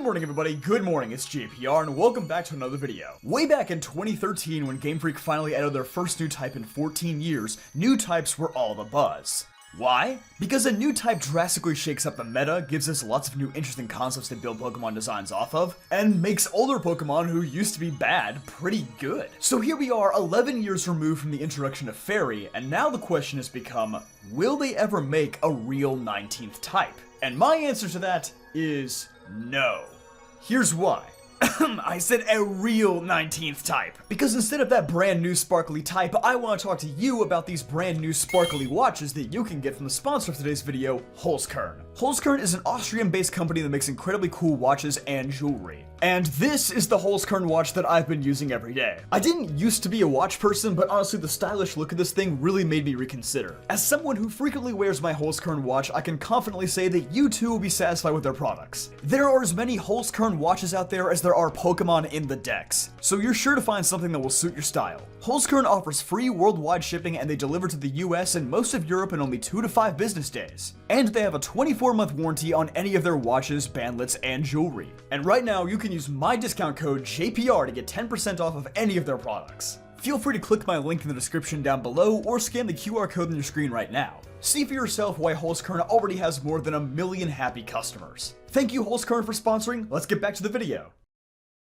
morning everybody, good morning, it's JPR and welcome back to another video. Way back in 2013 when Game Freak finally added their first new type in 14 years, new types were all the buzz. Why? Because a new type drastically shakes up the meta, gives us lots of new interesting concepts to build Pokemon designs off of, and makes older Pokemon who used to be bad pretty good. So here we are 11 years removed from the introduction of Fairy, and now the question has become, will they ever make a real 19th type? And my answer to that is no. Here's why. I said a real 19th type. Because instead of that brand new sparkly type, I want to talk to you about these brand new sparkly watches that you can get from the sponsor of today's video, Holzkern. Holzkern is an Austrian-based company that makes incredibly cool watches and jewelry. And this is the Holzkern watch that I've been using every day. I didn't used to be a watch person, but honestly the stylish look of this thing really made me reconsider. As someone who frequently wears my Holzkern watch, I can confidently say that you too will be satisfied with their products. There are as many Holzkern watches out there as there are Pokemon in the decks, so you're sure to find something that will suit your style. Holzkern offers free worldwide shipping and they deliver to the US and most of Europe in only 2 to 5 business days. And they have a 24-month warranty on any of their watches, bandlets, and jewelry. And right now you can use my discount code JPR to get 10% off of any of their products. Feel free to click my link in the description down below or scan the QR code on your screen right now. See for yourself why Holzkern already has more than 1 million happy customers. Thank you Holzkern for sponsoring, let's get back to the video.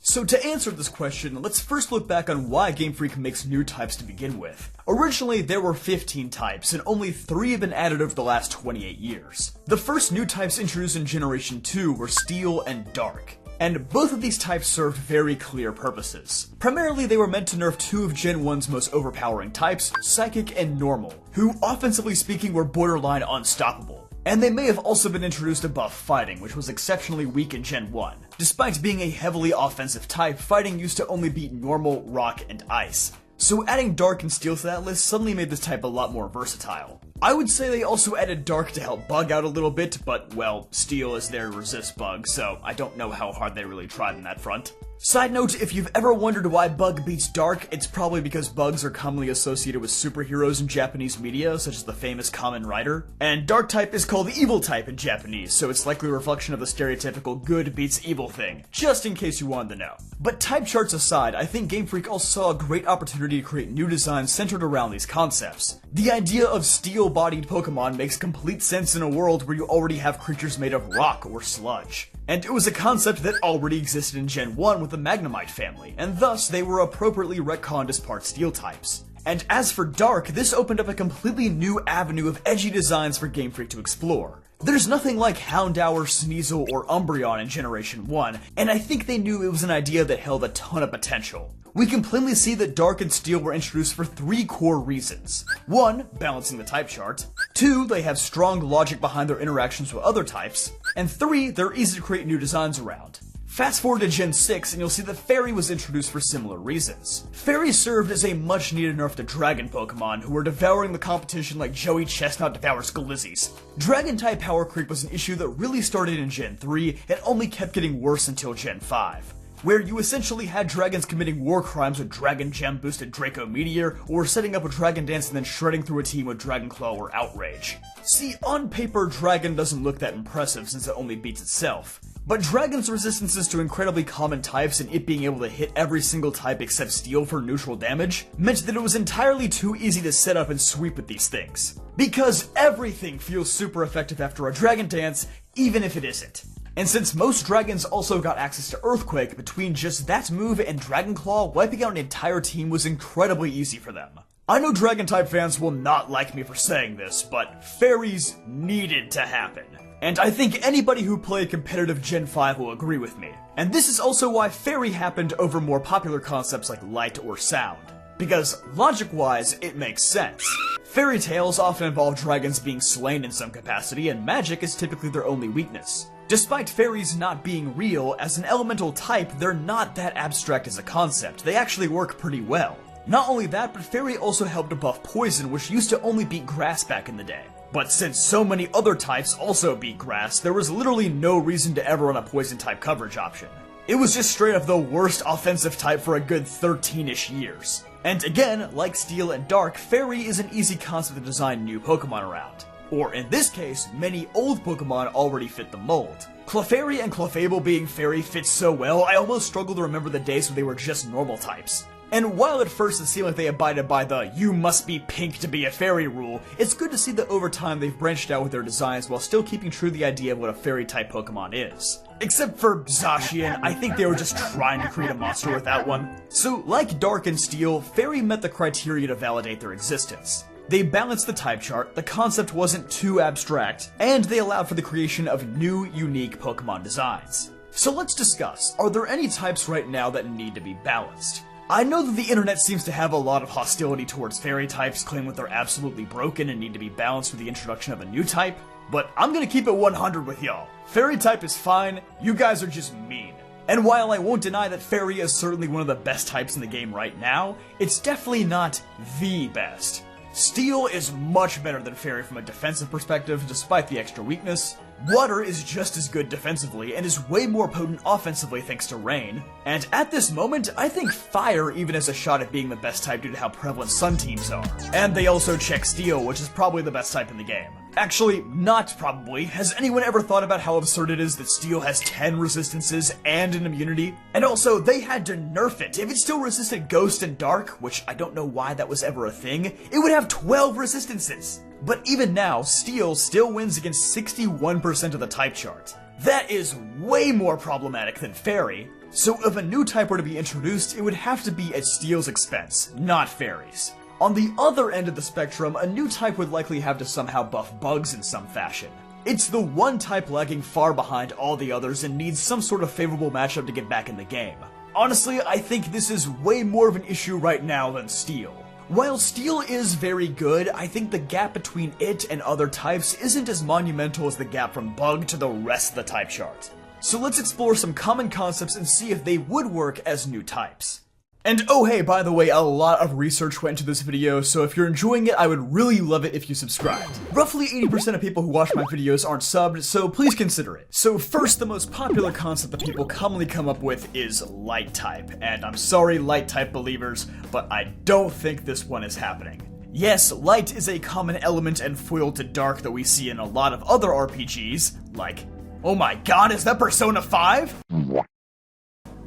So to answer this question, let's first look back on why Game Freak makes new types to begin with. Originally, there were 15 types, and only 3 have been added over the last 28 years. The first new types introduced in Generation 2 were Steel and Dark. And both of these types served very clear purposes. Primarily, they were meant to nerf 2 of Gen 1's most overpowering types, Psychic and Normal, who, offensively speaking, were borderline unstoppable. And they may have also been introduced to buff Fighting, which was exceptionally weak in Gen 1. Despite being a heavily offensive type, Fighting used to only beat Normal, Rock, and Ice. So adding Dark and Steel to that list suddenly made this type a lot more versatile. I would say they also added Dark to help Bug out a little bit, but well, Steel is there to resist Bug, so I don't know how hard they really tried on that front. Side note, if you've ever wondered why Bug beats Dark, it's probably because bugs are commonly associated with superheroes in Japanese media, such as the famous Kamen Rider. And Dark type is called the evil type in Japanese, so it's likely a reflection of the stereotypical good beats evil thing, just in case you wanted to know. But type charts aside, I think Game Freak also saw a great opportunity to create new designs centered around these concepts. The idea of steel-bodied Pokemon makes complete sense in a world where you already have creatures made of rock or sludge. And it was a concept that already existed in Gen 1 with the Magnemite family, and thus they were appropriately retconned as part Steel types. And as for Dark, this opened up a completely new avenue of edgy designs for Game Freak to explore. There's nothing like Houndour, Sneasel, or Umbreon in Generation 1, and I think they knew it was an idea that held a ton of potential. We can plainly see that Dark and Steel were introduced for 3 core reasons. 1, balancing the type chart. 2, they have strong logic behind their interactions with other types. And 3, they're easy to create new designs around. Fast forward to Gen 6 and you'll see that Fairy was introduced for similar reasons. Fairy served as a much needed nerf to Dragon Pokemon who were devouring the competition like Joey Chestnut devours Glizzies. Dragon type power creep was an issue that really started in Gen 3 and only kept getting worse until Gen 5. Where you essentially had dragons committing war crimes with Dragon Gem boosted Draco Meteor, or setting up a Dragon Dance and then shredding through a team with Dragon Claw or Outrage. See, on paper, Dragon doesn't look that impressive since it only beats itself. But Dragon's resistances to incredibly common types and it being able to hit every single type except Steel for neutral damage meant that it was entirely too easy to set up and sweep with these things. Because everything feels super effective after a Dragon Dance, even if it isn't. And since most dragons also got access to Earthquake, between just that move and Dragon Claw, wiping out an entire team was incredibly easy for them. I know Dragon-type fans will not like me for saying this, but Fairies needed to happen. And I think anybody who played competitive Gen 5 will agree with me. And this is also why Fairy happened over more popular concepts like Light or Sound. Because, logic-wise, it makes sense. Fairy tales often involve dragons being slain in some capacity, and magic is typically their only weakness. Despite fairies not being real, as an elemental type, they're not that abstract as a concept. They actually work pretty well. Not only that, but Fairy also helped to buff Poison, which used to only beat Grass back in the day. But since so many other types also beat Grass, there was literally no reason to ever run a Poison type coverage option. It was just straight up the worst offensive type for a good 13-ish years. And again, like Steel and Dark, Fairy is an easy concept to design new Pokemon around. Or in this case, many old Pokemon already fit the mold. Clefairy and Clefable being fairy fit so well, I almost struggle to remember the days when they were just normal types. And while at first it seemed like they abided by the "you must be pink to be a fairy" rule, it's good to see that over time they've branched out with their designs while still keeping true to the idea of what a fairy-type Pokemon is. Except for Zacian, I think they were just trying to create a monster with that one. So, like Dark and Steel, Fairy met the criteria to validate their existence. They balanced the type chart, the concept wasn't too abstract, and they allowed for the creation of new, unique Pokemon designs. So let's discuss, are there any types right now that need to be balanced? I know that the internet seems to have a lot of hostility towards fairy types, claiming that they're absolutely broken and need to be balanced with the introduction of a new type, but I'm gonna keep it 100 with y'all. Fairy type is fine, you guys are just mean. And while I won't deny that Fairy is certainly one of the best types in the game right now, it's definitely not the best. Steel is much better than Fairy from a defensive perspective, despite the extra weakness. Water is just as good defensively, and is way more potent offensively thanks to Rain. And at this moment, I think Fire even has a shot at being the best type due to how prevalent Sun teams are. And they also check Steel, which is probably the best type in the game. Actually, not probably. Has anyone ever thought about how absurd it is that Steel has 10 resistances and an immunity? And also, they had to nerf it. If it still resisted Ghost and Dark, which I don't know why that was ever a thing, it would have 12 resistances. But even now, Steel still wins against 61% of the type chart. That is way more problematic than Fairy, so if a new type were to be introduced, it would have to be at Steel's expense, not Fairy's. On the other end of the spectrum, a new type would likely have to somehow buff bugs in some fashion. It's the one type lagging far behind all the others and needs some sort of favorable matchup to get back in the game. Honestly, I think this is way more of an issue right now than Steel. While Steel is very good, I think the gap between it and other types isn't as monumental as the gap from Bug to the rest of the type chart. So let's explore some common concepts and see if they would work as new types. And oh hey, by the way, a lot of research went into this video, so if you're enjoying it, I would really love it if you subscribed. Roughly 80% of people who watch my videos aren't subbed, so please consider it. So first, the most popular concept that people commonly come up with is light type. And I'm sorry, light type believers, but I don't think this one is happening. Yes, light is a common element and foil to dark that we see in a lot of other RPGs, like, oh my god, is that Persona 5?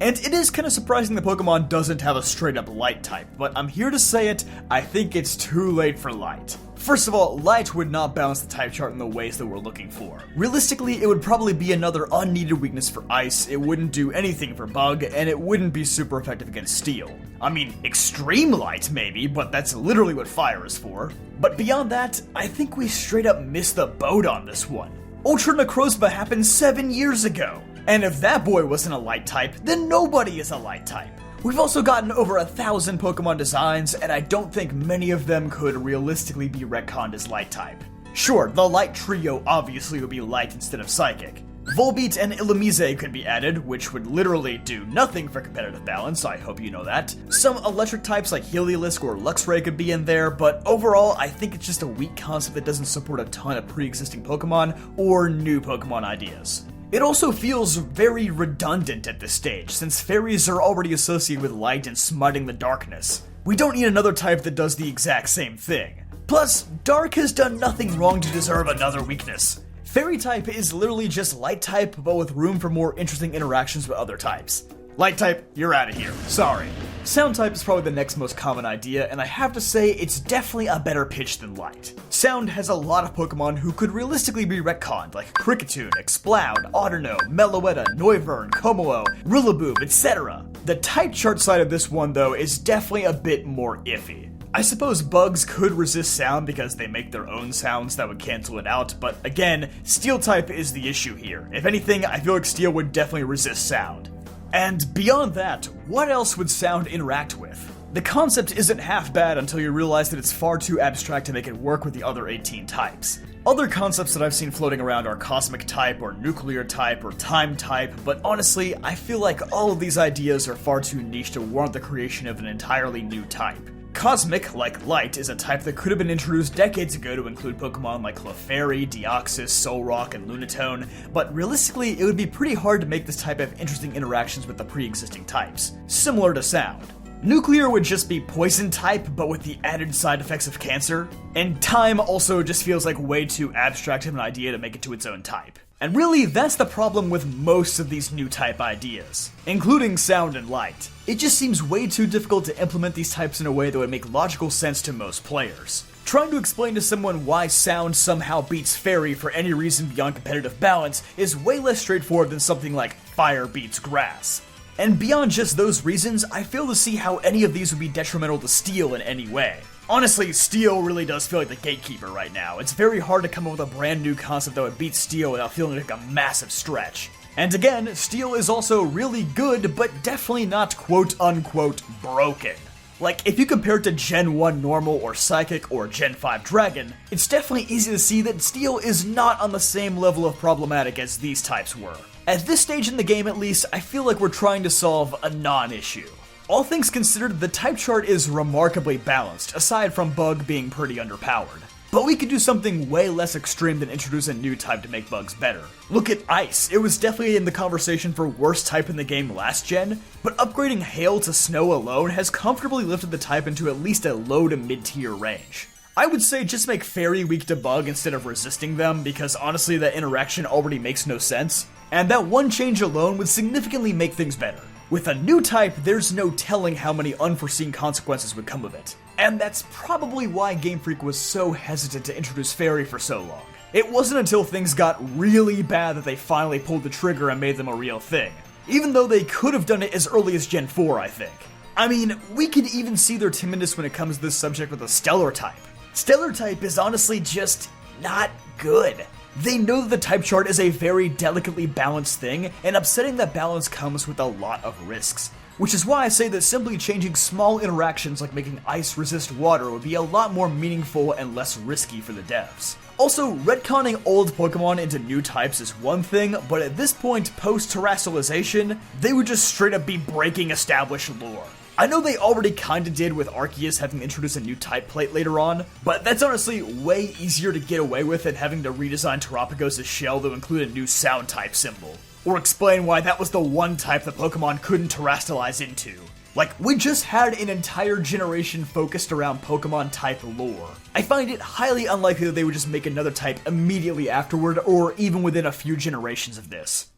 And it is kind of surprising that Pokemon doesn't have a straight up light type, but I'm here to say it, I think it's too late for light. First of all, light would not balance the type chart in the ways that we're looking for. Realistically, it would probably be another unneeded weakness for ice, it wouldn't do anything for bug, and it wouldn't be super effective against steel. I mean, extreme light maybe, but that's literally what fire is for. But beyond that, I think we straight up missed the boat on this one. Ultra Necrozma happened 7 years ago. And if that boy wasn't a light type, then nobody is a light type. We've also gotten over 1,000 Pokemon designs, and I don't think many of them could realistically be retconned as light type. Sure, the light trio obviously would be light instead of psychic. Volbeat and Illumise could be added, which would literally do nothing for competitive balance, I hope you know that. Some electric types like Heliolisk or Luxray could be in there, but overall I think it's just a weak concept that doesn't support a ton of pre-existing Pokemon or new Pokemon ideas. It also feels very redundant at this stage, since fairies are already associated with light and smiting the darkness. We don't need another type that does the exact same thing. Plus, Dark has done nothing wrong to deserve another weakness. Fairy type is literally just light type, but with room for more interesting interactions with other types. Light type, you're out of here. Sorry. Sound type is probably the next most common idea, and I have to say it's definitely a better pitch than light. Sound has a lot of Pokemon who could realistically be retconned, like Kricketune, Exploud, Audino, Meloetta, Noivern, Kommo-o, Rillaboom, etc. The type chart side of this one, though, is definitely a bit more iffy. I suppose bugs could resist sound because they make their own sounds that would cancel it out, but again, steel type is the issue here. If anything, I feel like steel would definitely resist sound. And beyond that, what else would sound interact with? The concept isn't half bad until you realize that it's far too abstract to make it work with the other 18 types. Other concepts that I've seen floating around are cosmic type or nuclear type or time type, but honestly, I feel like all of these ideas are far too niche to warrant the creation of an entirely new type. Cosmic, like Light, is a type that could have been introduced decades ago to include Pokemon like Clefairy, Deoxys, Solrock, and Lunatone, but realistically, it would be pretty hard to make this type have interesting interactions with the pre-existing types, similar to Sound. Nuclear would just be poison type, but with the added side effects of cancer. And time also just feels like way too abstract of an idea to make it to its own type. And really, that's the problem with most of these new type ideas, including sound and light. It just seems way too difficult to implement these types in a way that would make logical sense to most players. Trying to explain to someone why sound somehow beats fairy for any reason beyond competitive balance is way less straightforward than something like fire beats grass. And beyond just those reasons, I fail to see how any of these would be detrimental to steel in any way. Honestly, steel really does feel like the gatekeeper right now. It's very hard to come up with a brand new concept that would beat steel without feeling like a massive stretch. And again, steel is also really good, but definitely not quote-unquote broken. Like, if you compare it to Gen 1 Normal or Psychic or Gen 5 Dragon, it's definitely easy to see that steel is not on the same level of problematic as these types were. At this stage in the game at least, I feel like we're trying to solve a non-issue. All things considered, the type chart is remarkably balanced, aside from Bug being pretty underpowered. But we could do something way less extreme than introduce a new type to make Bugs better. Look at Ice. It was definitely in the conversation for worst type in the game last gen, but upgrading Hail to Snow alone has comfortably lifted the type into at least a low to mid-tier range. I would say just make Fairy weak to Bug instead of resisting them, because honestly that interaction already makes no sense, and that one change alone would significantly make things better. With a new type, there's no telling how many unforeseen consequences would come of it. And that's probably why Game Freak was so hesitant to introduce Fairy for so long. It wasn't until things got really bad that they finally pulled the trigger and made them a real thing. Even though they could have done it as early as Gen 4, I think. I mean, we could even see their timidness when it comes to this subject with a Stellar type. Stellar type is honestly just not good. They know that the type chart is a very delicately balanced thing, and upsetting that balance comes with a lot of risks. Which is why I say that simply changing small interactions like making ice resist water would be a lot more meaningful and less risky for the devs. Also, retconning old Pokemon into new types is one thing, but at this point, post-terrestrialization, they would just straight up be breaking established lore. I know they already kinda did with Arceus having to introduce a new type plate later on, but that's honestly way easier to get away with than having to redesign Terapagos' shell to include a new sound type symbol. Or explain why that was the one type that Pokemon couldn't terrestrialize into. Like, we just had an entire generation focused around Pokemon type lore. I find it highly unlikely that they would just make another type immediately afterward, or even within a few generations of this.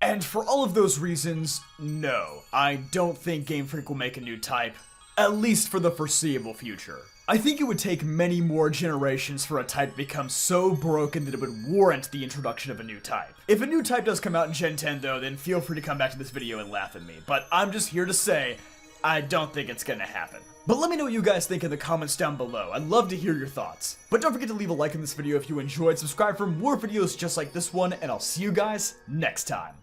And for all of those reasons, no, I don't think Game Freak will make a new type, at least for the foreseeable future. I think it would take many more generations for a type to become so broken that it would warrant the introduction of a new type. If a new type does come out in Gen 10 though, then feel free to come back to this video and laugh at me, but I'm just here to say, I don't think it's gonna happen. But let me know what you guys think in the comments down below. I'd love to hear your thoughts. But don't forget to leave a like on this video if you enjoyed, subscribe for more videos just like this one, and I'll see you guys next time.